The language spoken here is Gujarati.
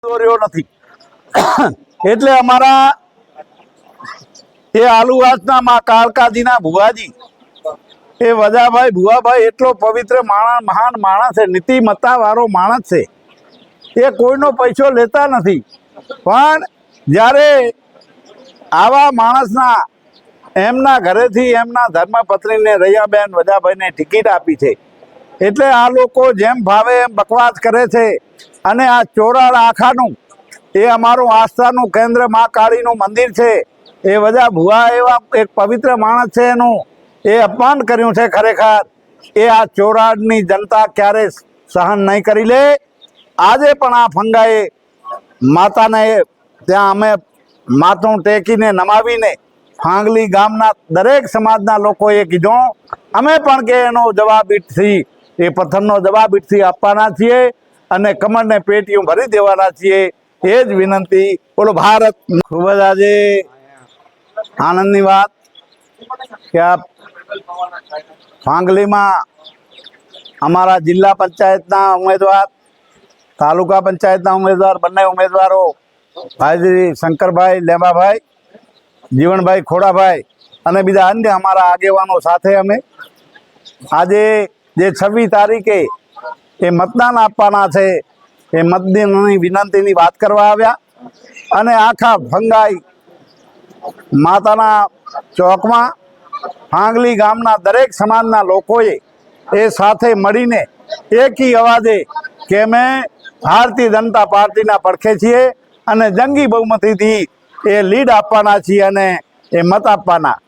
દોર્યો નથી એટલે અમારા એ આલુવાસના માં કાળકાજીના ભુવાજી એ વજાભાઈ ભુવાભાઈ એટલો પવિત્ર માણસ, મહાન માણસ છે, નીતિમત્તા વાળો માણસ છે। એ કોઈનો પૈસો લેતા નથી, પણ જ્યારે આવા માણસના એમના ઘરેથી એમના ધર્મપત્નીને રૈયાબેન વજાભાઈને ટિકિટ આપી છે એટલે આ લોકો જેમ ભાવે એમ બકવાસ કરે છે। અને આ ચોરાડ આખાનું એ અમારું આસ્થાનું કેન્દ્ર મા કાળીનું મંદિર છે। એ વજા ભુવા એવા એક પવિત્ર માણસ છે, એનું એ અપમાન કર્યું છે। ખરેખર એ આ ચોરાડની જનતા ક્યારે સહન નહીં કરી લે। આજે પણ આ ફંગાએ માતાને ત્યાં અમે માથું ટેકીને નમાવીને ફાંગલી ગામના દરેક સમાજના લોકોએ કીધું અમે પણ કે એનો જવાબ ઈટથી એ પથ્થરનો જવાબ ઈટથી આપવાના છીએ અને કમળને પેટીઓ ભરી દેવાના છીએ। એ જ વિનંતી। બોલો ભારત। ખૂબ જ આજે આનંદની વાત કે આ ફાંગલીમાં અમારા જિલ્લા પંચાયતના ઉમેદવાર, તાલુકા પંચાયતના ઉમેદવાર, બંને ઉમેદવારો ભાઈ શંકરભાઈ લેંબાભાઈ, જીવણભાઈ ખોડાભાઈ અને બીજા અન્ય અમારા આગેવાનો સાથે અમે આજે જે 26 તારીખે એ મતદાન આપવાના છે એ મતદાનની વિનંતીની વાત કરવા આવ્યા અને આખા ફંગાઈ માતાના ચોકમાં ફાંગલી ગામના દરેક સમાજના લોકોએ એ સાથે મળીને એકી અવાજે કે અમે ભારતીય જનતા પાર્ટીના પડખે છીએ અને જંગી બહુમતીથી એ લીડ આપવાના છીએ અને એ મત આપવાના।